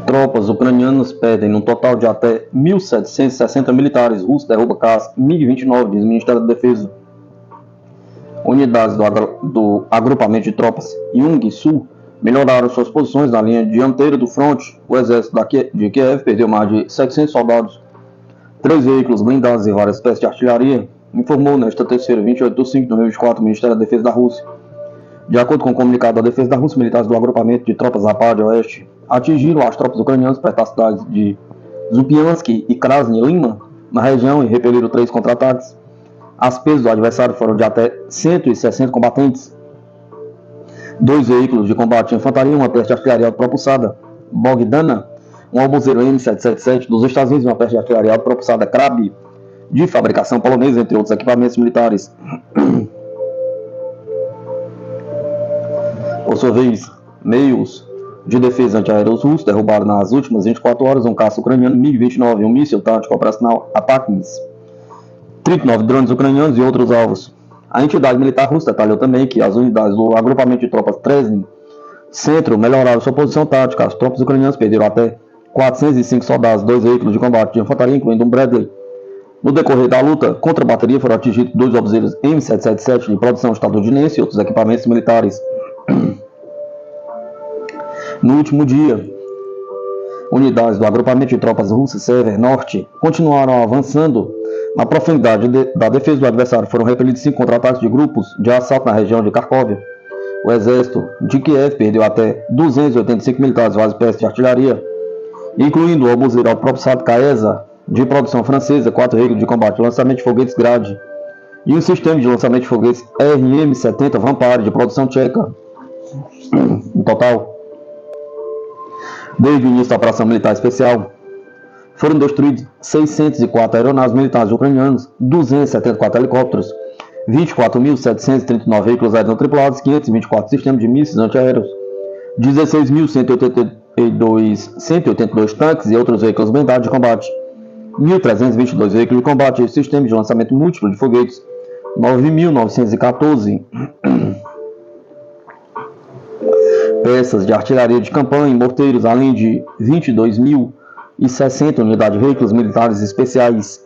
Tropas ucranianas perdem um total de até 1.760 militares russos derrubam caça MiG-29, diz o Ministério da Defesa. Unidades do agrupamento de tropas Yung-Sul melhoraram suas posições na linha dianteira do fronte. O exército de Kiev perdeu mais de 700 soldados, 3 veículos blindados e várias peças de artilharia, informou nesta terça-feira, 28 de 5 de 2024, o Ministério da Defesa da Rússia. De acordo com o comunicado da Defesa da Rússia, militares do agrupamento de tropas Zapad Oeste atingiram as tropas ucranianas perto das cidades de Zupiansky e Krasny Lima, na região, e repeliram 3 contra-ataques. As perdas do adversário foram de até 160 combatentes, 2 veículos de combate de infantaria, uma peça de artilharia propulsada Bogdana, um obuseiro M777 dos Estados Unidos e uma peça de artilharia propulsada Krab, de fabricação polonesa, entre outros equipamentos militares. Por sua vez, meios de defesa antiaéreos russos derrubaram nas últimas 24 horas um caça ucraniano MiG-29 e um míssil tático operacional ATACMS, 39 drones ucranianos e outros alvos. A entidade militar russa detalhou também que as unidades do agrupamento de tropas Trezny Centro melhoraram sua posição tática. As tropas ucranianas perderam até 405 soldados, 2 veículos de combate de infantaria, incluindo um Bradley. No decorrer da luta contra a bateria foram atingidos 2 obuseiros M777 de produção estadunidense e outros equipamentos militares. No último dia, unidades do agrupamento de tropas russas Sever Norte continuaram avançando na profundidade da defesa do adversário. Foram repelidos 5 contra-ataques de grupos de assalto na região de Kharkov. O exército de Kiev perdeu até 285 militares, várias peças de artilharia, incluindo o obuseiro propulsado Caesa, de produção francesa, 4 veículos de combate, lançamento de foguetes Grad, e um sistema de lançamento de foguetes RM-70 Vampire, de produção tcheca. No total, desde o início da operação militar especial, foram destruídos 604 aeronaves militares ucranianas, 274 helicópteros, 24.739 veículos aéreos não tripulados, 524 sistemas de mísseis antiaéreos, 16.182 tanques e outros veículos blindados de combate, 1.322 veículos de combate e sistemas de lançamento múltiplo de foguetes, 9.914 peças de artilharia de campanha e morteiros, além de 22.060 unidades de veículos militares especiais.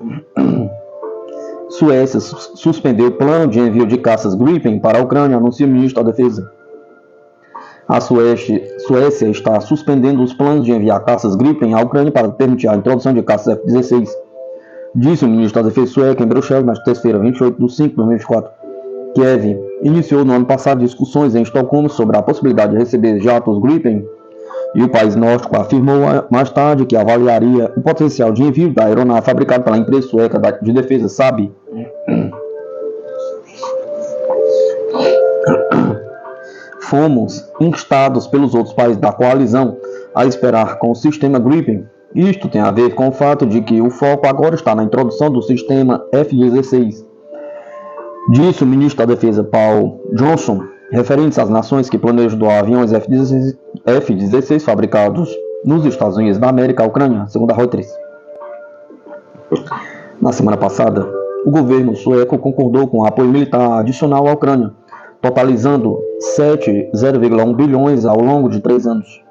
Suécia suspendeu o plano de envio de caças Gripen para a Ucrânia, anunciou o ministro da Defesa. A Suécia está suspendendo os planos de enviar caças Gripen à Ucrânia para permitir a introdução de caças F-16, disse o ministro da Defesa sueco em Bruxelas, na terça-feira, 28 de 5 de 2024. Kiev iniciou no ano passado discussões em Estocolmo sobre a possibilidade de receber jatos Gripen, e o país nórdico afirmou mais tarde que avaliaria o potencial de envio da aeronave fabricada pela empresa sueca de defesa Saab. Fomos instados pelos outros países da coalizão a esperar com o sistema Gripen. Isto tem a ver com o fato de que o foco agora está na introdução do sistema F-16, disse o ministro da Defesa Paul Johnson, referentes às nações que planejam doar aviões F-16 fabricados nos Estados Unidos da América à Ucrânia, segundo a Reuters. Na semana passada, o governo sueco concordou com o apoio militar adicional à Ucrânia, totalizando 0,1 bilhões ao longo de 3 anos.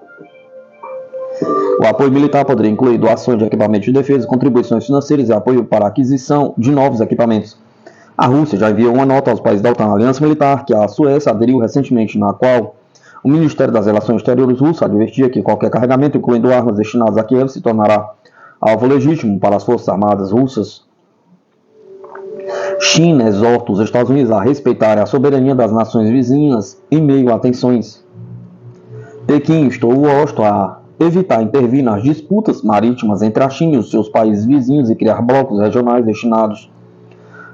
O apoio militar poderia incluir doações de equipamentos de defesa, contribuições financeiras e apoio para a aquisição de novos equipamentos. A Rússia já enviou uma nota aos países da OTAN, aliança militar, que a Suécia aderiu recentemente, na qual o Ministério das Relações Exteriores russo advertia que qualquer carregamento, incluindo armas destinadas a Kiev, se tornará alvo legítimo para as Forças Armadas russas. China exorta os Estados Unidos a respeitarem a soberania das nações vizinhas em meio a tensões. Pequim instou Washington a evitar intervir nas disputas marítimas entre a China e os seus países vizinhos e criar blocos regionais destinados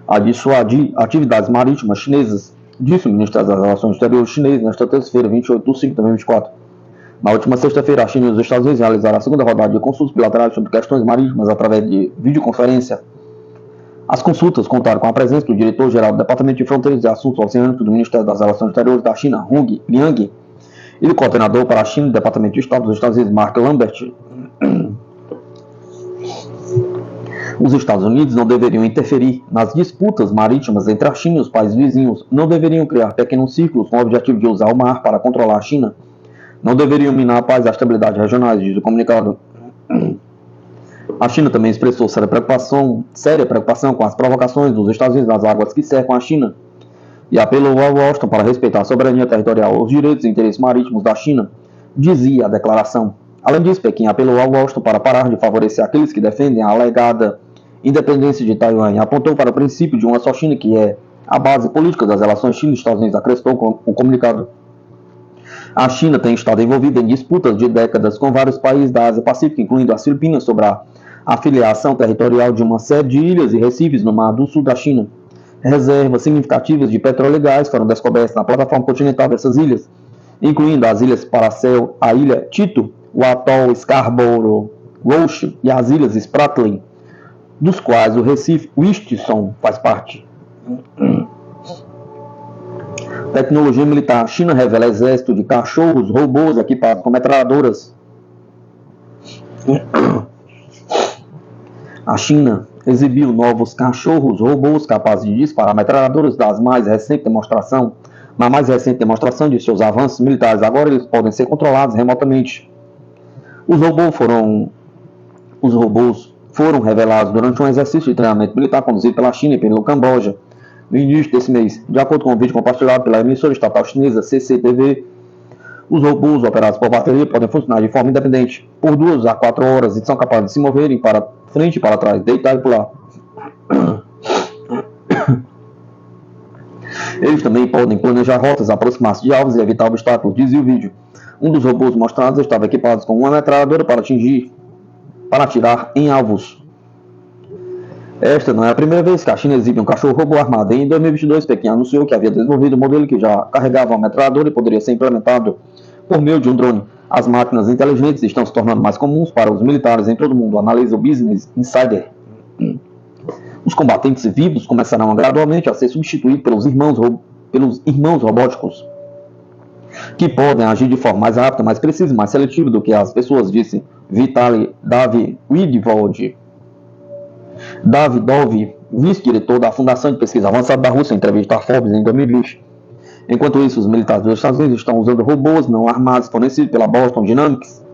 a dissuadir atividades marítimas chinesas, disse o Ministério das Relações Exteriores chinês nesta terça-feira, 28 de 5 de 2024. Na última sexta-feira, a China e os Estados Unidos realizaram a segunda rodada de consultas bilaterais sobre questões marítimas através de videoconferência. As consultas contaram com a presença do diretor-geral do Departamento de Fronteiras e Assuntos Oceânicos do Ministério das Relações Exteriores da China, Hung Liang, e do coordenador para a China do Departamento de Estado dos Estados Unidos, Mark Lambert. Os Estados Unidos não deveriam interferir nas disputas marítimas entre a China e os países vizinhos, não deveriam criar pequenos círculos com o objetivo de usar o mar para controlar a China, não deveriam minar a paz e a estabilidade regionais, diz o comunicado. A China também expressou séria preocupação com as provocações dos Estados Unidos nas águas que cercam a China e apelou ao Washington para respeitar a soberania territorial, os direitos e interesses marítimos da China, dizia a declaração. Além disso, Pequim apelou ao Washington para parar de favorecer aqueles que defendem a alegada independência de Taiwan e apontou para o princípio de uma só China, que é a base política das relações China e Estados Unidos, acrescentou o comunicado. A China tem estado envolvida em disputas de décadas com vários países da Ásia-Pacífica, incluindo as Filipinas, sobre a afiliação territorial de uma série de ilhas e recifes no mar do sul da China. Reservas significativas de petróleo e gás foram descobertas na plataforma continental dessas ilhas, incluindo as ilhas Paracel, a ilha Tito, o atol Scarborough Roche e as ilhas Spratly, dos quais o Recife Winston faz parte. Tecnologia militar. A China revela exército de cachorros robôs equipados com metralhadoras. A China exibiu novos cachorros robôs capazes de disparar metralhadoras na mais recente demonstração de seus avanços militares. Agora eles podem ser controlados remotamente. Os robôs foram revelados durante um exercício de treinamento militar conduzido pela China e pelo Camboja no início desse mês. De acordo com um vídeo compartilhado pela emissora estatal chinesa CCTV, os robôs operados por bateria podem funcionar de forma independente por 2 a 4 horas e são capazes de se moverem para frente e para trás, deitar e pular. Eles também podem planejar rotas, aproximar-se de alvos e evitar obstáculos, dizia o vídeo. Um dos robôs mostrados estava equipado com uma metralhadora para atirar em alvos. Esta não é a primeira vez que a China exibe um cachorro robô armado. Em 2022, Pequim anunciou que havia desenvolvido um modelo que já carregava uma metralhadora e poderia ser implementado por meio de um drone. As máquinas inteligentes estão se tornando mais comuns para os militares em todo o mundo, analisa o Business Insider. Os combatentes vivos começarão gradualmente a ser substituídos pelos irmãos robóticos, que podem agir de forma mais rápida, mais precisa e mais seletiva do que as pessoas, disse Vitaly Davidov, vice-diretor da Fundação de Pesquisa Avançada da Rússia, em entrevista à Forbes em 2020. Enquanto isso, os militares dos Estados Unidos estão usando robôs não armados fornecidos pela Boston Dynamics.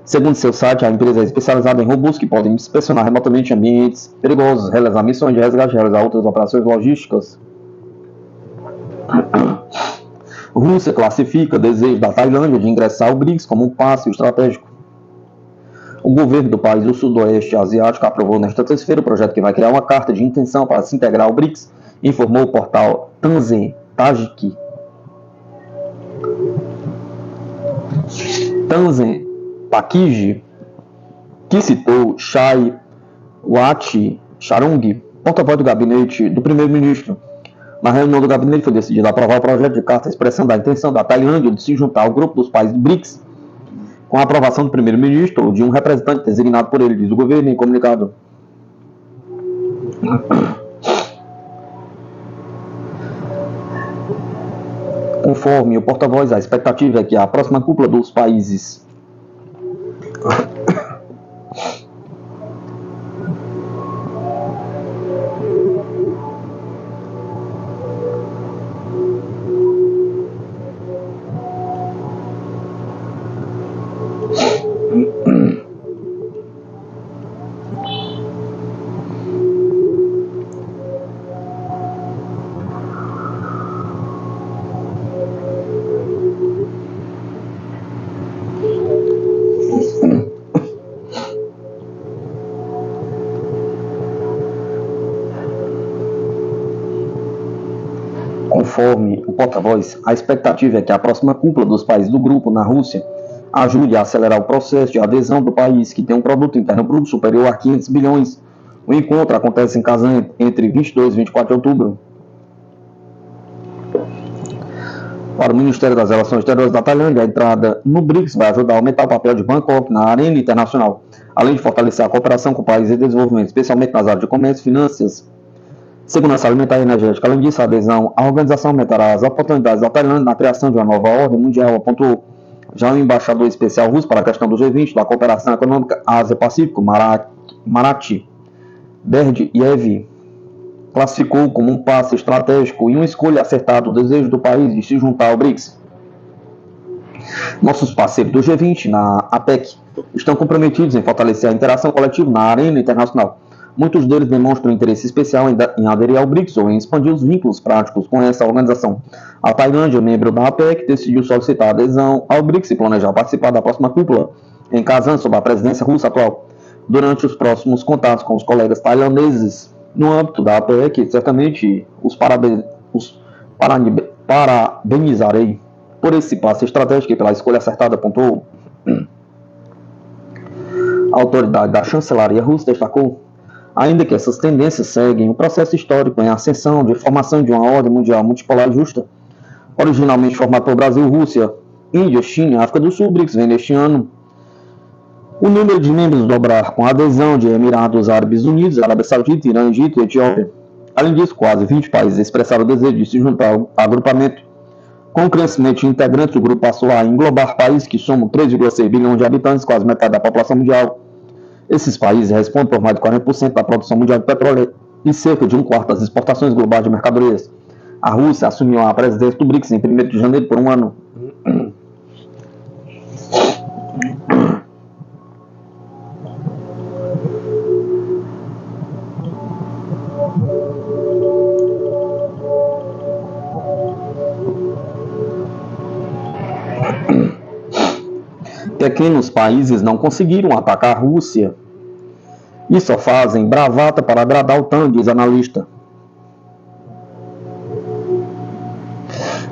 Segundo seu site, a empresa é especializada em robôs que podem inspecionar remotamente ambientes perigosos, realizar missões de resgate e realizar outras operações logísticas. Rússia classifica o desejo da Tailândia de ingressar ao BRICS como um passo estratégico. O governo do país do Sudoeste Asiático aprovou nesta terça-feira o projeto que vai criar uma carta de intenção para se integrar ao BRICS, informou o portal Tanzan Pakij, que citou Chai Wat-Charung, porta-voz do gabinete do primeiro-ministro. Na reunião do gabinete foi decidido aprovar o projeto de carta expressando a intenção da Tailândia de se juntar ao grupo dos países do BRICS, com a aprovação do primeiro-ministro ou de um representante designado por ele, diz o governo em comunicado. Conforme o porta-voz, a expectativa é que a próxima cúpula dos países Conforme o porta-voz, a expectativa é que a próxima cúpula dos países do grupo na Rússia ajude a acelerar o processo de adesão do país, que tem um produto interno bruto superior a 500 bilhões. O encontro acontece em Kazan entre 22 e 24 de outubro. Para o Ministério das Relações Exteriores da Tailândia, a entrada no BRICS vai ajudar a aumentar o papel de Bangkok na arena internacional, além de fortalecer a cooperação com países em desenvolvimento, especialmente nas áreas de comércio, finanças, segurança alimentar e energética. Além disso, a adesão à organização aumentará as oportunidades da Tailândia na criação de uma nova ordem mundial, apontou já o embaixador especial russo para a questão do G20, da cooperação econômica Ásia-Pacífico, Marat Berdiev, classificou como um passo estratégico e uma escolha acertada o desejo do país de se juntar ao BRICS. Nossos parceiros do G20 na APEC estão comprometidos em fortalecer a interação coletiva na arena internacional. Muitos deles demonstram interesse especial em aderir ao BRICS ou em expandir os vínculos práticos com essa organização. A Tailândia, membro da APEC, decidiu solicitar adesão ao BRICS e planejar participar da próxima cúpula em Kazan sob a presidência russa atual. Durante os próximos contatos com os colegas tailandeses no âmbito da APEC, certamente os parabenizarei por esse passo estratégico e pela escolha acertada, apontou. A autoridade da chancelaria russa destacou ainda que essas tendências seguem um processo histórico em ascensão de formação de uma ordem mundial multipolar justa, originalmente formada por Brasil, Rússia, Índia, China e África do Sul. O BRICS vem neste ano o número de membros dobrar com a adesão de Emirados Árabes Unidos, Arábia Saudita, Irã, Egito e Etiópia. Além disso, quase 20 países expressaram o desejo de se juntar ao agrupamento. Com o crescimento de integrantes, o grupo passou a englobar países que somam 3,6 bilhões de habitantes, quase metade da população mundial. Esses países respondem por mais de 40% da produção mundial de petróleo e cerca de um quarto das exportações globais de mercadorias. A Rússia assumiu a presidência do BRICS em 1º de janeiro por um ano. Pequenos países não conseguiram atacar a Rússia e só fazem bravata para agradar a OTAN, diz analista.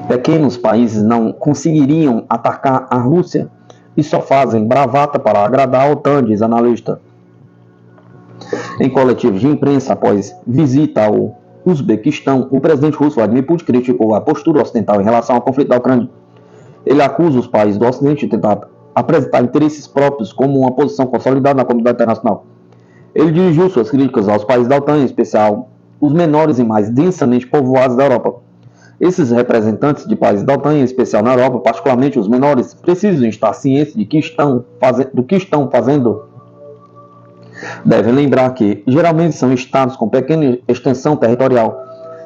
Pequenos países não conseguiriam atacar a Rússia e só fazem bravata para agradar a OTAN, diz analista. Em coletivos de imprensa após visita ao Uzbequistão, o presidente russo Vladimir Putin criticou a postura ocidental em relação ao conflito da Ucrânia. Ele acusa os países do Ocidente de tentar apresentar interesses próprios como uma posição consolidada na comunidade internacional. Ele dirigiu suas críticas aos países da OTAN, em especial os menores e mais densamente povoados da Europa. Esses representantes de países da OTAN, em especial na Europa, particularmente os menores, precisam estar cientes do que estão fazendo. Devem lembrar que, geralmente, são estados com pequena extensão territorial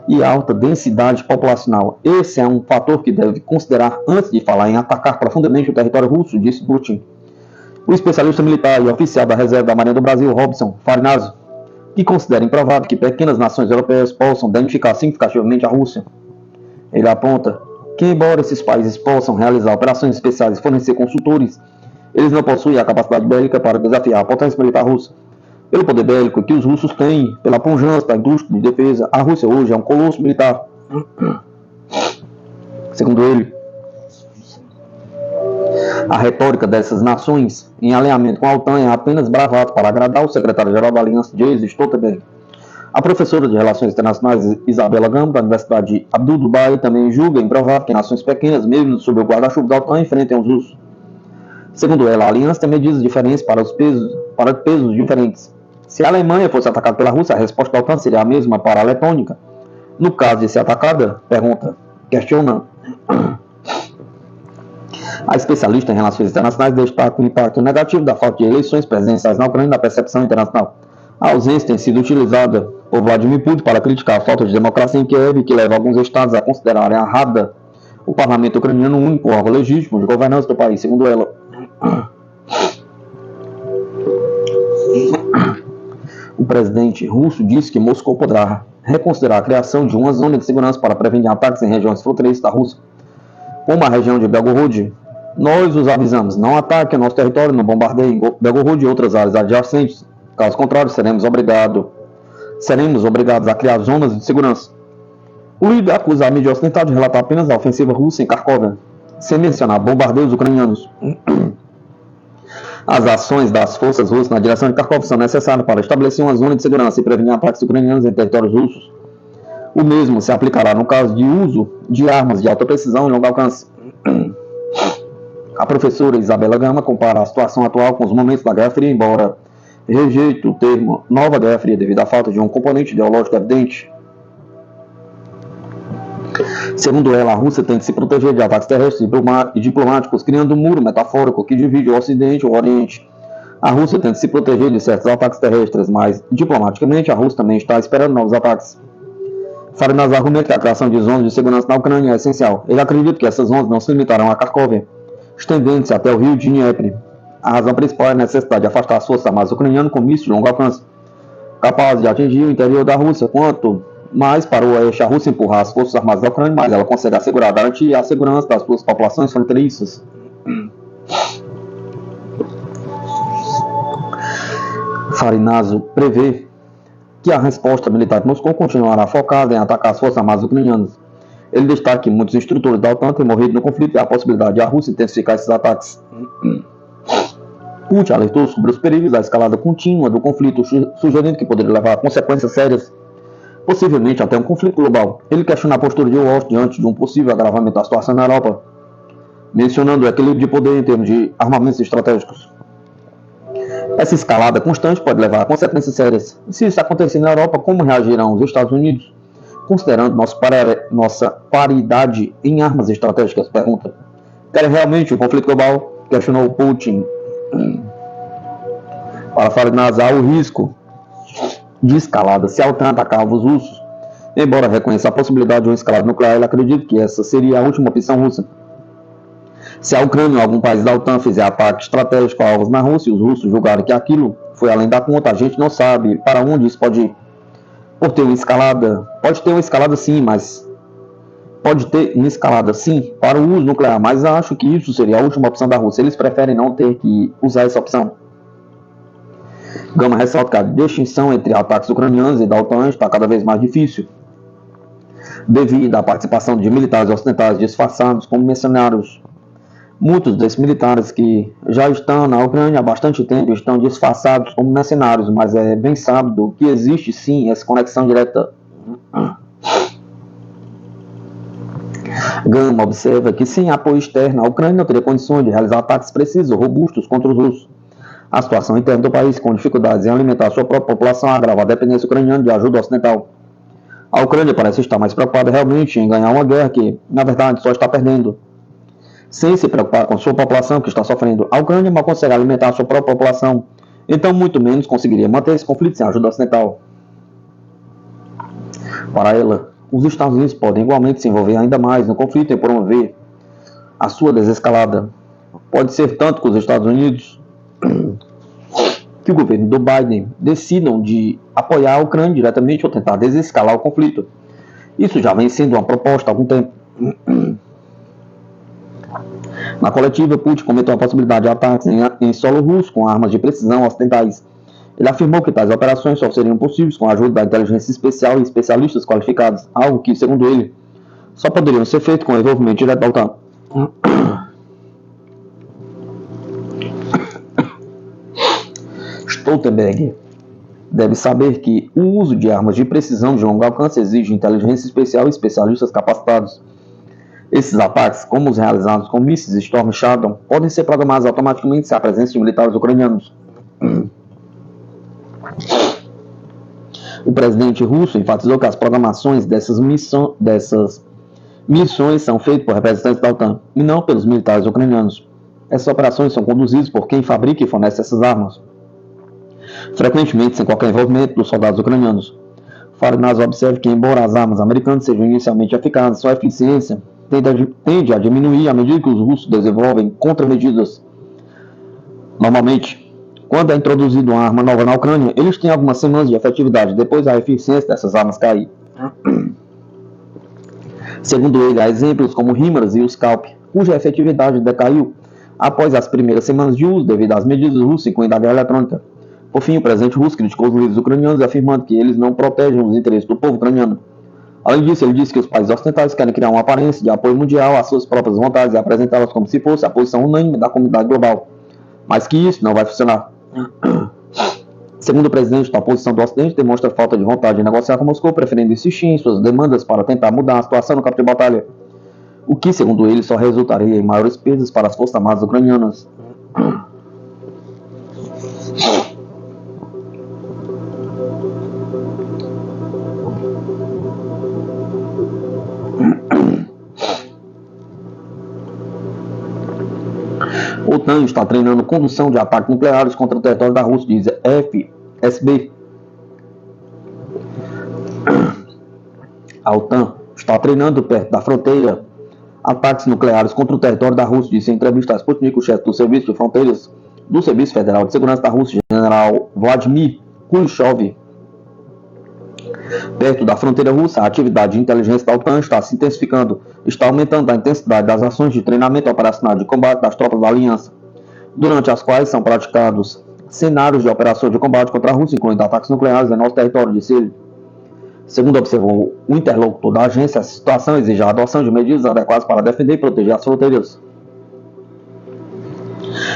e alta densidade populacional. Esse é um fator que deve considerar antes de falar em atacar profundamente o território russo, disse Putin. O especialista militar e oficial da reserva da Marinha do Brasil, Robson Farinazo, que considera improvável que pequenas nações europeias possam danificar significativamente a Rússia. Ele aponta que, embora esses países possam realizar operações especiais e fornecer consultores, eles não possuem a capacidade bélica para desafiar a potência militar russa. Pelo poder bélico que os russos têm, pela pujança da indústria de defesa, a Rússia hoje é um colosso militar. Segundo ele, a retórica dessas nações, em alinhamento com a OTAN, é apenas bravata para agradar o secretário-geral da Aliança, Jens Stoltenberg. A professora de Relações Internacionais Isabela Gama, da Universidade de Abdul-Dubai, também julga improvável que nações pequenas, mesmo sob o guarda-chuva da OTAN, enfrentem os russos. Segundo ela, a aliança tem medidas diferentes para pesos diferentes. Se a Alemanha fosse atacada pela Rússia, a resposta da OTAN seria a mesma para a Letônia. No caso de ser atacada, questiona. A especialista em relações internacionais destaca o impacto negativo da falta de eleições presidenciais na Ucrânia na percepção internacional. A ausência tem sido utilizada por Vladimir Putin para criticar a falta de democracia em Kiev, que leva alguns estados a considerarem errada o parlamento ucraniano um único órgão legítimo de governança do país, segundo ela. O presidente russo disse que Moscou poderá reconsiderar a criação de uma zona de segurança para prevenir ataques em regiões fronteiriças da Rússia, como a região de Belgorod. Nós os avisamos, não ataquem o nosso território, não bombardeiem Belgorod e outras áreas adjacentes. Caso contrário, seremos obrigados a criar zonas de segurança. O líder acusa a mídia ocidental de relatar apenas a ofensiva russa em Kharkov, sem mencionar bombardeios ucranianos. As ações das forças russas na direção de Kharkov são necessárias para estabelecer uma zona de segurança e prevenir ataques ucranianos em territórios russos. O mesmo se aplicará no caso de uso de armas de alta precisão e longo alcance. A professora Isabela Gama compara a situação atual com os momentos da Guerra Fria, embora rejeite o termo Nova Guerra Fria devido à falta de um componente ideológico evidente. Segundo ela, a Rússia tem que se proteger de ataques terrestres e diplomáticos, criando um muro metafórico que divide o Ocidente e o Oriente. A Rússia tem que se proteger de certos ataques terrestres, mas diplomaticamente a Rússia também está esperando novos ataques. Farinas argumenta que a criação de zonas de segurança na Ucrânia é essencial. Ele acredita que essas zonas não se limitarão a Kharkov, estendendo-se até o rio Dnieper. A razão principal é a necessidade de afastar as forças armadas ucranianas com mísseis de longo alcance, capazes de atingir o interior da Rússia. Quanto mais para o oeste a Rússia empurrar as forças armadas da Ucrânia, mais ela consegue assegurar, garantir a segurança das suas populações fronteiriças. Farinazo prevê que a resposta militar de Moscou continuará focada em atacar as forças armadas ucranianas. Ele destaca que muitos instrutores da OTAN têm morrido no conflito e a possibilidade de a Rússia intensificar esses ataques. Putin alertou sobre os perigos da escalada contínua do conflito, sugerindo que poderia levar a consequências sérias, possivelmente até um conflito global. Ele questiona a postura de Washington diante de um possível agravamento da situação na Europa, mencionando o equilíbrio de poder em termos de armamentos estratégicos. Essa escalada constante pode levar a consequências sérias. Se isso acontecer na Europa, como reagirão os Estados Unidos? Considerando nossa paridade em armas estratégicas, pergunta. Quer realmente um conflito global? Questionou Putin. Para finalizar, o risco de escalada se a OTAN atacava os russos. Embora reconheça a possibilidade de uma escalada nuclear, ele acredita que essa seria a última opção russa. Se a Ucrânia ou algum país da OTAN fizer ataque estratégico a alvos na Rússia e os russos julgarem que aquilo foi além da conta, a gente não sabe para onde isso pode ir. Por ter uma escalada, pode ter uma escalada sim, mas pode ter uma escalada sim para o uso nuclear, mas acho que isso seria a última opção da Rússia. Eles preferem não ter que usar essa opção. Gama ressalta que a distinção entre ataques ucranianos e da OTAN está cada vez mais difícil, devido à participação de militares ocidentais disfarçados como mercenários. Muitos desses militares que já estão na Ucrânia há bastante tempo estão disfarçados como mercenários, mas é bem sábio que existe sim essa conexão direta. Gama observa que sem apoio externo a Ucrânia não teria condições de realizar ataques precisos ou robustos contra os russos. A situação interna do país, com dificuldades em alimentar sua própria população, agrava a dependência ucraniana de ajuda ocidental. A Ucrânia parece estar mais preocupada realmente em ganhar uma guerra que, na verdade, só está perdendo. Sem se preocupar com sua população que está sofrendo, a Ucrânia mal consegue alimentar sua própria população, então muito menos conseguiria manter esse conflito sem ajuda ocidental. Para ela, os Estados Unidos podem igualmente se envolver ainda mais no conflito e promover a sua desescalada. Pode ser tanto que os Estados Unidos, que o governo do Biden decidam de apoiar a Ucrânia diretamente ou tentar desescalar o conflito. Isso já vem sendo uma proposta há algum tempo. Na coletiva, Putin comentou a possibilidade de ataques em solo russo com armas de precisão ocidentais. Ele afirmou que tais operações só seriam possíveis com a ajuda da inteligência especial e especialistas qualificados, algo que, segundo ele, só poderiam ser feitos com o envolvimento direto da OTAN. Stoltenberg deve saber que o uso de armas de precisão de longo alcance exige inteligência especial e especialistas capacitados. Esses ataques, como os realizados com mísseis Storm Shadow, podem ser programados automaticamente sem a presença de militares ucranianos. O presidente russo enfatizou que as programações dessas missões são feitas por representantes da OTAN e não pelos militares ucranianos. Essas operações são conduzidas por quem fabrica e fornece essas armas, frequentemente sem qualquer envolvimento dos soldados ucranianos. Farinazo observa que, embora as armas americanas sejam inicialmente eficazes, sua eficiência tende a diminuir à medida que os russos desenvolvem contramedidas. Normalmente, quando é introduzida uma arma nova na Ucrânia, eles têm algumas semanas de efetividade, depois a eficiência dessas armas cai. Segundo ele, há exemplos como o HIMARS e o Scalp, cuja efetividade decaiu após as primeiras semanas de uso devido às medidas russas com a guerra eletrônica. Por fim, o presidente russo criticou os líderes ucranianos, afirmando que eles não protegem os interesses do povo ucraniano. Além disso, ele disse que os países ocidentais querem criar uma aparência de apoio mundial às suas próprias vontades e apresentá-las como se fosse a posição unânime da comunidade global, mas que isso não vai funcionar. Segundo o presidente, a posição do Ocidente demonstra falta de vontade de negociar com Moscou, preferindo insistir em suas demandas para tentar mudar a situação no campo de batalha, o que, segundo ele, só resultaria em maiores perdas para as forças armadas ucranianas. A OTAN está treinando condução de ataques nucleares contra o território da Rússia, diz FSB. A OTAN está treinando perto da fronteira ataques nucleares contra o território da Rússia, disse em entrevista a Sputnik, o chefe do Serviço de Fronteiras do Serviço Federal de Segurança da Rússia, general Vladimir Kuleshov. Perto da fronteira russa, a atividade de inteligência da OTAN está se intensificando, está aumentando a intensidade das ações de treinamento operacional de combate das tropas da aliança, durante as quais são praticados cenários de operações de combate contra a Rússia, incluindo ataques nucleares em nosso território, disse ele. Segundo observou o interlocutor da agência, a situação exige a adoção de medidas adequadas para defender e proteger as fronteiras.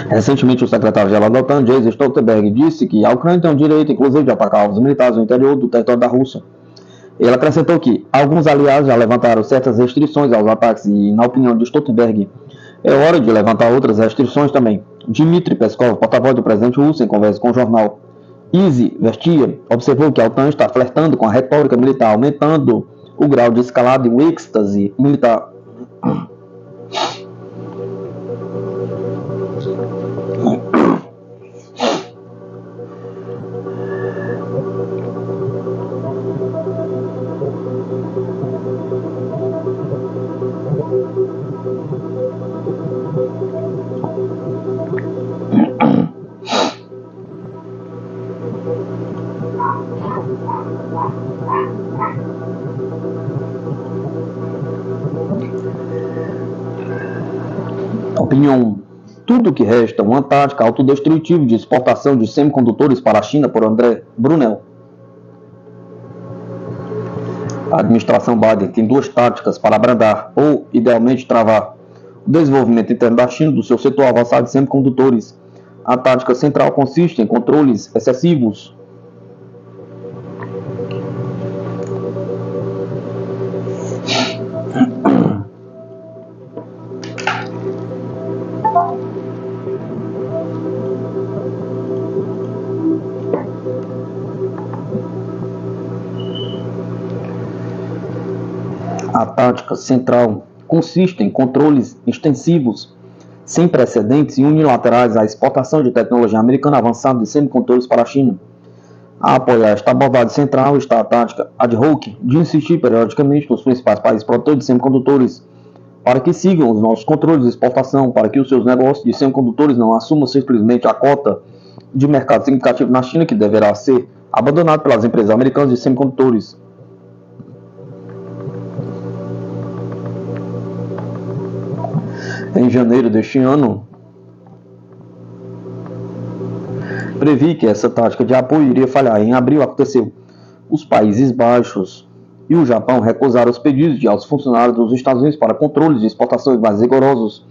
Recentemente, o secretário-geral da OTAN, Jens Stoltenberg, disse que a Ucrânia tem o direito, inclusive, de atacar alvos militares no interior do território da Rússia. Ele acrescentou que alguns aliados já levantaram certas restrições aos ataques e, na opinião de Stoltenberg, é hora de levantar outras restrições também. Dmitry Peskov, porta-voz do presidente russo, em conversa com o jornal Easy Vestia, observou que a OTAN está flertando com a retórica militar, aumentando o grau de escalada e o êxtase militar. Opinião: tudo que resta uma tática autodestrutiva de exportação de semicondutores para a China, por André Brunel. A administração Biden tem duas táticas para abrandar ou, idealmente, travar o desenvolvimento interno da China do seu setor avançado de semicondutores. A tática central consiste em controles excessivos A tática central consiste em controles extensivos, sem precedentes e unilaterais à exportação de tecnologia americana avançada de semicondutores para a China. A apoiar esta abordagem central está a tática ad hoc de insistir periodicamente nos principais países produtores de semicondutores para que sigam os nossos controles de exportação, para que os seus negócios de semicondutores não assumam simplesmente a cota de mercado significativo na China, que deverá ser abandonado pelas empresas americanas de semicondutores. Em janeiro deste ano, previ que essa tática de apoio iria falhar. Em abril aconteceu. Os Países Baixos e o Japão recusaram os pedidos de altos funcionários dos Estados Unidos para controles de exportações mais rigorosos,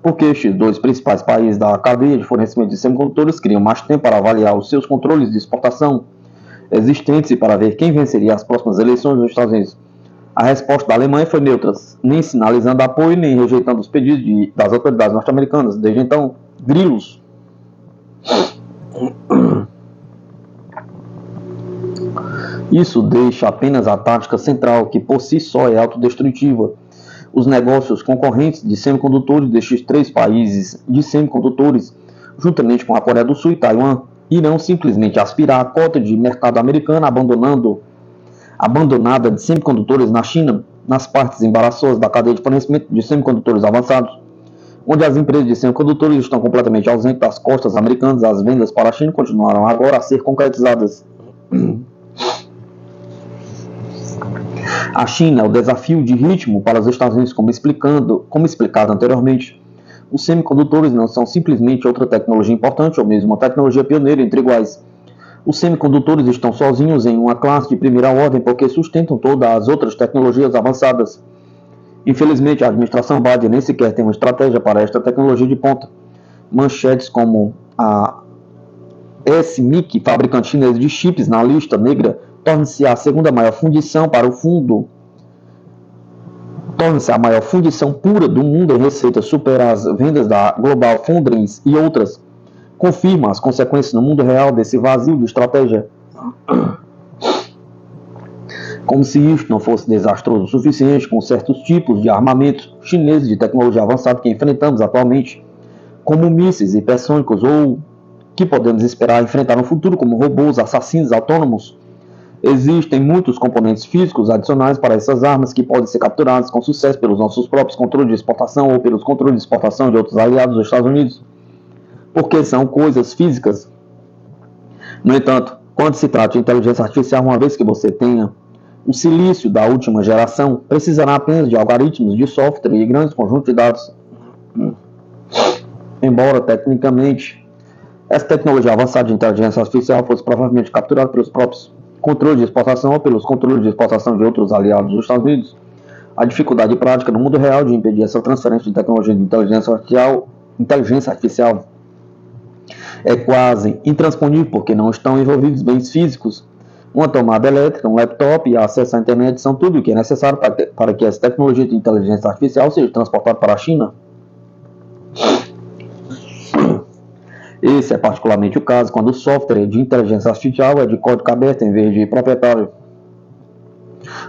porque estes dois principais países da cadeia de fornecimento de semicondutores queriam mais tempo para avaliar os seus controles de exportação existentes e para ver quem venceria as próximas eleições dos Estados Unidos. A resposta da Alemanha foi neutra, nem sinalizando apoio, nem rejeitando os pedidos das autoridades norte-americanas. Desde então, grilos. Isso deixa apenas a tática central, que por si só é autodestrutiva. Os negócios concorrentes de semicondutores destes três países de semicondutores, juntamente com a Coreia do Sul e Taiwan, irão simplesmente aspirar a cota de mercado americana, abandonada de semicondutores na China, nas partes embaraçosas da cadeia de fornecimento de semicondutores avançados, onde as empresas de semicondutores estão completamente ausentes das costas americanas. As vendas para a China continuarão agora a ser concretizadas. A China é o desafio de ritmo para os Estados Unidos, como explicado anteriormente. Os semicondutores não são simplesmente outra tecnologia importante ou mesmo uma tecnologia pioneira entre iguais. Os semicondutores estão sozinhos em uma classe de primeira ordem porque sustentam todas as outras tecnologias avançadas. Infelizmente, a administração Biden nem sequer tem uma estratégia para esta tecnologia de ponta. Manchetes como a SMIC, fabricante chinês de chips na lista negra, torna-se a segunda maior fundição para o fundo. Torna-se a maior fundição pura do mundo em receita, supera as vendas da Global Foundries e outras. Confirma as consequências no mundo real desse vazio de estratégia. Como se isto não fosse desastroso o suficiente com certos tipos de armamentos chineses de tecnologia avançada que enfrentamos atualmente, como mísseis hipersônicos ou que podemos esperar enfrentar no futuro como robôs assassinos autônomos. Existem muitos componentes físicos adicionais para essas armas que podem ser capturados com sucesso pelos nossos próprios controles de exportação ou pelos controles de exportação de outros aliados dos Estados Unidos, porque são coisas físicas. No entanto, quando se trata de inteligência artificial, uma vez que você tenha o silício da última geração, precisará apenas de algoritmos de software e grandes conjuntos de dados. Embora, tecnicamente, essa tecnologia avançada de inteligência artificial fosse provavelmente capturada pelos próprios controles de exportação ou pelos controles de exportação de outros aliados dos Estados Unidos, a dificuldade prática no mundo real de impedir essa transferência de tecnologia de inteligência artificial é quase intransponível, porque não estão envolvidos bens físicos. Uma tomada elétrica, um laptop e acesso à internet são tudo o que é necessário para que essa tecnologia de inteligência artificial seja transportada para a China. Esse é particularmente o caso quando o software de inteligência artificial é de código aberto em vez de proprietário.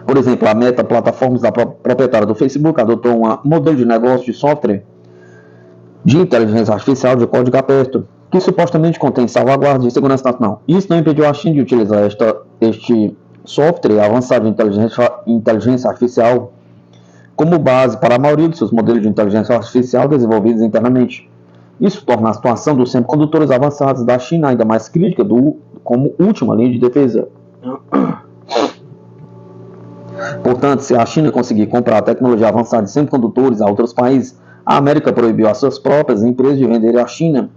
Por exemplo, a Meta Plataformas, da proprietária do Facebook, adotou um modelo de negócio de software de inteligência artificial de código aberto, que supostamente contém salvaguardas de segurança nacional. Isso não impediu a China de utilizar este software avançado de inteligência artificial como base para a maioria de seus modelos de inteligência artificial desenvolvidos internamente. Isso torna a situação dos semicondutores avançados da China ainda mais crítica como última linha de defesa. Portanto, se a China conseguir comprar a tecnologia avançada de semicondutores a outros países, a América proibiu as suas próprias empresas de venderem à China,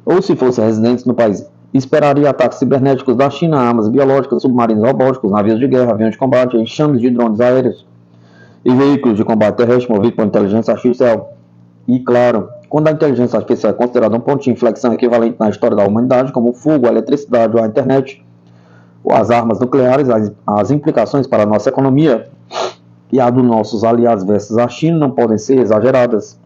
ou se fossem residentes no país, esperaria ataques cibernéticos da China, armas biológicas, submarinos robóticos, navios de guerra, aviões de combate, enxames de drones aéreos e veículos de combate terrestre movidos por inteligência artificial. E, claro, quando a inteligência artificial é considerada um ponto de inflexão equivalente na história da humanidade, como o fogo, a eletricidade ou a internet, ou as armas nucleares, as implicações para a nossa economia e a dos nossos aliados versus a China não podem ser exageradas.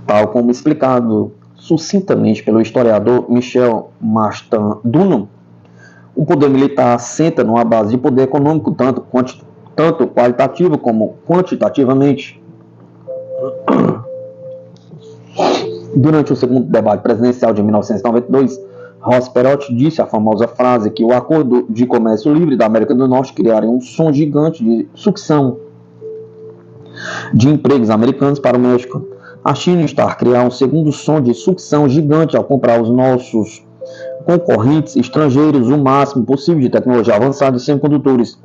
Tal como explicado sucintamente pelo historiador Michel Marston-Dunham, o poder militar assenta numa base de poder econômico tanto qualitativo como quantitativamente. Durante o segundo debate presidencial de 1992, Ross Perot disse a famosa frase que o Acordo de Comércio Livre da América do Norte criaria um som gigante de sucção de empregos americanos para o México. A China está a criar um segundo som de sucção gigante ao comprar os nossos concorrentes estrangeiros o máximo possível de tecnologia avançada e semicondutores.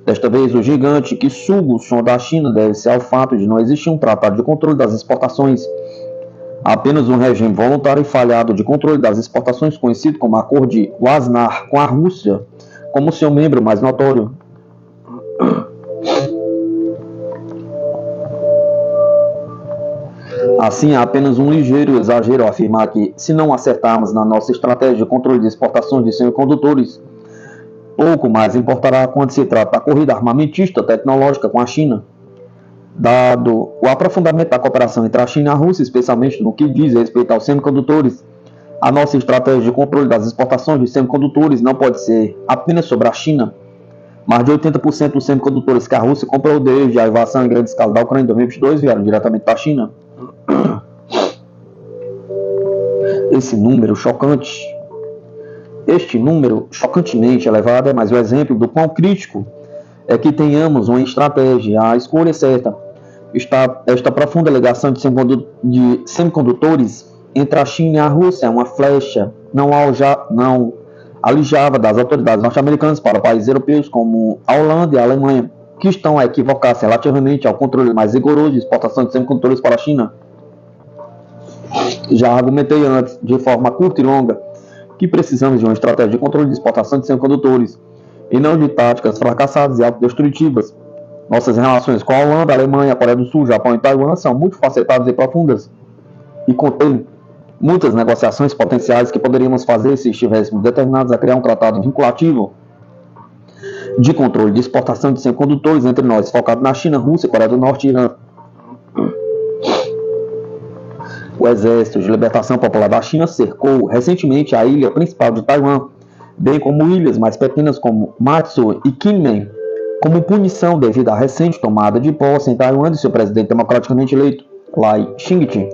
Desta vez, o gigante que suga o som da China deve-se ao fato de não existir um tratado de controle das exportações. Apenas um regime voluntário e falhado de controle das exportações, conhecido como Acordo de Wasnar com a Rússia, como seu membro mais notório. Assim, há apenas um ligeiro exagero ao afirmar que, se não acertarmos na nossa estratégia de controle de exportações de semicondutores, pouco mais importará quando se trata da corrida armamentista tecnológica com a China. Dado o aprofundamento da cooperação entre a China e a Rússia, especialmente no que diz respeito aos semicondutores, a nossa estratégia de controle das exportações de semicondutores não pode ser apenas sobre a China. Mais de 80% dos semicondutores que a Rússia comprou desde a invasão em grande escala da Ucrânia em 2022 vieram diretamente da China. Este número chocantemente elevado é mais um exemplo do quão crítico é que tenhamos uma estratégia, a escolha certa. Esta profunda ligação de semicondutores entre a China e a Rússia é uma flecha não alijava das autoridades norte-americanas para países europeus como a Holanda e a Alemanha, que estão a equivocar-se relativamente ao controle mais rigoroso de exportação de semicondutores para a China. Já argumentei antes, de forma curta e longa, que precisamos de uma estratégia de controle de exportação de semicondutores, e não de táticas fracassadas e autodestrutivas. Nossas relações com a Holanda, a Alemanha, a Coreia do Sul, Japão e Taiwan são multifacetadas e profundas, e contêm muitas negociações potenciais que poderíamos fazer se estivéssemos determinados a criar um tratado vinculativo de controle de exportação de semicondutores entre nós, focado na China, Rússia, Coreia do Norte e Irã. O Exército de Libertação Popular da China cercou recentemente a ilha principal de Taiwan, bem como ilhas mais pequenas como Matsu e Kinmen, como punição devido à recente tomada de posse em Taiwan de seu presidente democraticamente eleito, Lai Ching-te.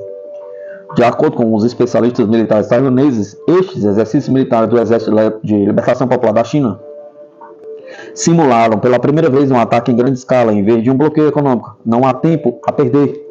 De acordo com os especialistas militares taiwaneses, estes exercícios militares do Exército de Libertação Popular da China simularam pela primeira vez um ataque em grande escala em vez de um bloqueio econômico. Não há tempo a perder.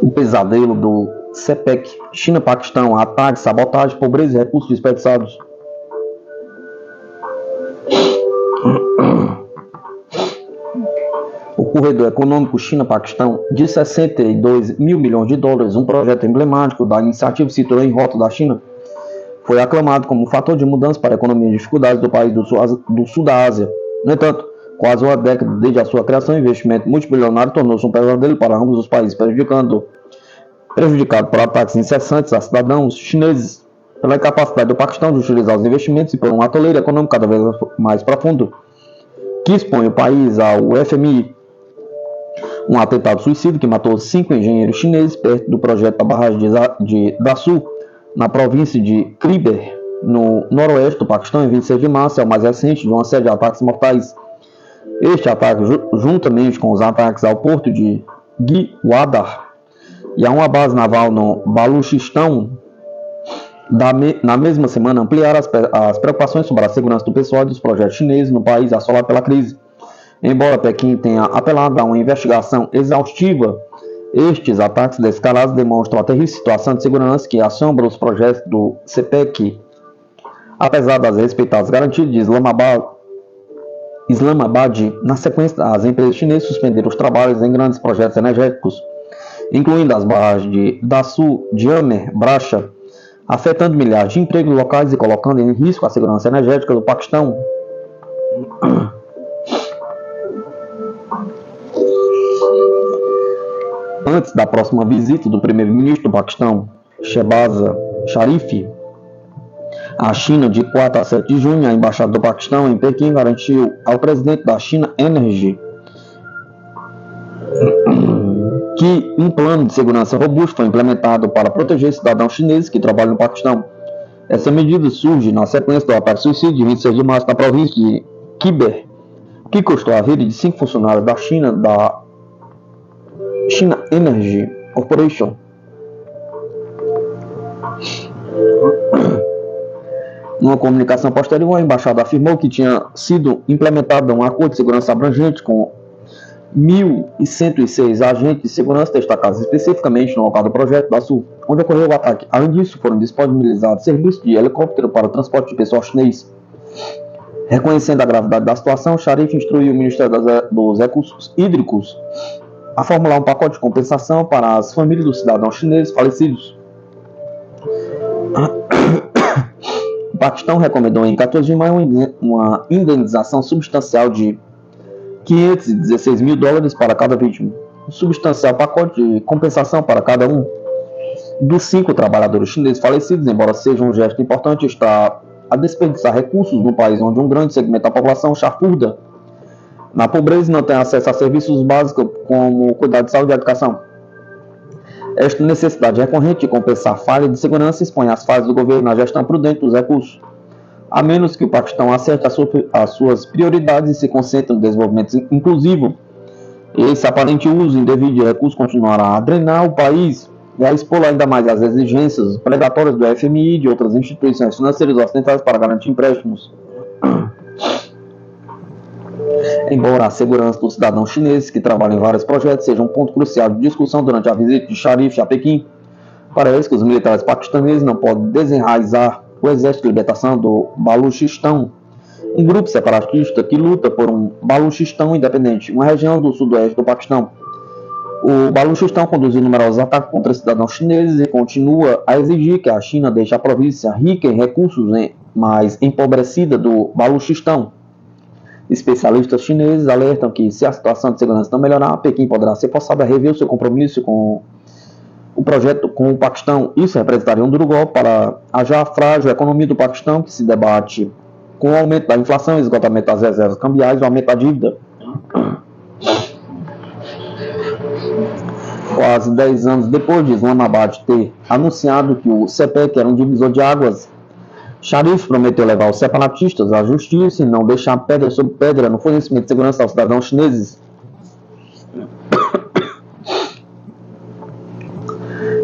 O pesadelo do CPEC, China-Paquistão, ataque, sabotagem, pobreza e recursos desperdiçados. O corredor econômico China-Paquistão, de 62 mil milhões de dólares, um projeto emblemático da iniciativa situada em rota da China, foi aclamado como um fator de mudança para a economia e dificuldades do país do sul da Ásia. No entanto, quase uma década desde a sua criação, o investimento multibilionário tornou-se um pesadelo para ambos os países, prejudicado por ataques incessantes a cidadãos chineses, pela incapacidade do Paquistão de utilizar os investimentos e por um atoleiro econômico cada vez mais profundo, que expõe o país ao FMI. Um atentado suicida que matou 5 engenheiros chineses perto do projeto da barragem de Dasu, na província de Khyber, no noroeste do Paquistão, em 26 de março, é o mais recente de uma série de ataques mortais. Este ataque, juntamente com os ataques ao porto de Gwadar e a uma base naval no Baluchistão, na mesma semana ampliaram as preocupações sobre a segurança do pessoal e dos projetos chineses no país assolado pela crise. Embora Pequim tenha apelado a uma investigação exaustiva, estes ataques descarados demonstram a terrível situação de segurança que assombra os projetos do CPEC. Apesar das respeitadas garantias de Islamabad, na sequência, as empresas chinesas suspenderam os trabalhos em grandes projetos energéticos, incluindo as barragens de Dasu, Jamer, Bracha, afetando milhares de empregos locais e colocando em risco a segurança energética do Paquistão. Antes da próxima visita do primeiro-ministro do Paquistão, Shehbaz Sharif, à China de 4 a 7 de junho, a embaixada do Paquistão em Pequim garantiu ao presidente da China Energy que um plano de segurança robusto foi implementado para proteger cidadãos chineses que trabalham no Paquistão. Essa medida surge na sequência do ataque suicida de 26 de março na província de Khyber, que custou a vida de 5 funcionários da China Energy Corporation. Numa comunicação posterior, a embaixada afirmou que tinha sido implementado um acordo de segurança abrangente com 1.106 agentes de segurança destacados especificamente no local do projeto da Sul, onde ocorreu o ataque. Além disso, foram disponibilizados serviços de helicóptero para o transporte de pessoal chinês. Reconhecendo a gravidade da situação, Sharif instruiu o Ministério dos Recursos Hídricos a formular um pacote de compensação para as famílias dos cidadãos chineses falecidos. O Paquistão recomendou em 14 de maio uma indenização substancial de 516 mil dólares para cada vítima. Um substancial pacote de compensação para cada um dos 5 trabalhadores chineses falecidos, embora seja um gesto importante, está a desperdiçar recursos no país onde um grande segmento da população chafurda na pobreza e não tem acesso a serviços básicos como cuidado de saúde e educação. Esta necessidade recorrente de compensar falha de segurança expõe as falhas do governo na gestão prudente dos recursos, a menos que o Paquistão acerte as suas prioridades e se concentre no desenvolvimento inclusivo Esse aparente uso indevido de recursos continuará a drenar o país e a expor ainda mais as exigências predatórias do FMI e de outras instituições financeiras ocidentais para garantir empréstimos. Embora a segurança dos cidadãos chineses que trabalham em vários projetos seja um ponto crucial de discussão durante a visita de Sharif a Pequim, parece que os militares paquistaneses não podem desenraizar o Exército de Libertação do Baluchistão, um grupo separatista que luta por um Baluchistão independente, uma região do sudoeste do Paquistão. O Baluchistão conduziu numerosos ataques contra cidadãos chineses e continua a exigir que a China deixe a província rica em recursos, mas empobrecida do Baluchistão. Especialistas chineses alertam que, se a situação de segurança não melhorar, Pequim poderá ser forçada a rever o seu compromisso com o projeto com o Paquistão. Isso representaria um duro golpe para a já frágil economia do Paquistão, que se debate com o aumento da inflação, esgotamento das reservas cambiais e o aumento da dívida. Quase 10 anos depois de Islamabad ter anunciado que o CPEC era um divisor de águas, Sharif prometeu levar os separatistas à justiça e não deixar pedra sobre pedra no fornecimento de segurança aos cidadãos chineses.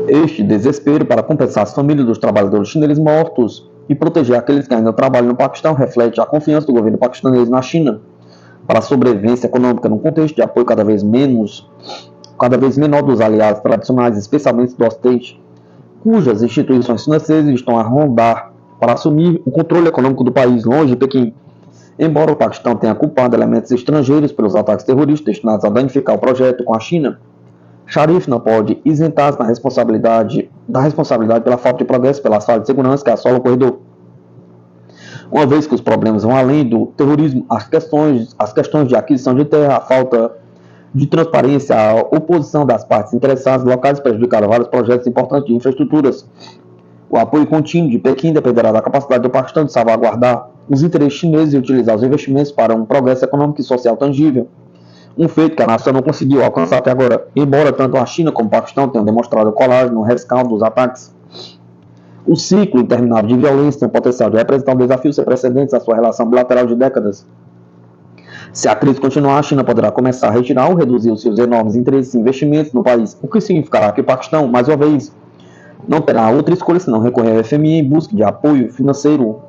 Este desespero para compensar as famílias dos trabalhadores chineses mortos e proteger aqueles que ainda trabalham no Paquistão reflete a confiança do governo paquistanês na China para a sobrevivência econômica num contexto de apoio cada vez menor dos aliados tradicionais, especialmente do Ocidente, cujas instituições financeiras estão a rondar para assumir o controle econômico do país longe de Pequim. Embora o Paquistão tenha culpado elementos estrangeiros pelos ataques terroristas destinados a danificar o projeto com a China, Sharif não pode isentar-se da responsabilidade pela falta de progresso pelas falhas de segurança que assolam o corredor. Uma vez que os problemas vão além do terrorismo, as questões de aquisição de terra, a falta de transparência, a oposição das partes interessadas locais prejudicaram vários projetos importantes de infraestruturas. O apoio contínuo de Pequim dependerá da capacidade do Paquistão de salvaguardar os interesses chineses e utilizar os investimentos para um progresso econômico e social tangível. Um feito que a nação não conseguiu alcançar até agora, embora tanto a China como o Paquistão tenham demonstrado coragem no rescaldo dos ataques. O ciclo interminável de violência tem o potencial de representar um desafio sem precedentes à sua relação bilateral de décadas. Se a crise continuar, a China poderá começar a retirar ou reduzir os seus enormes interesses e investimentos no país, o que significará que o Paquistão, mais uma vez, não terá outra escolha senão recorrer ao FMI em busca de apoio financeiro.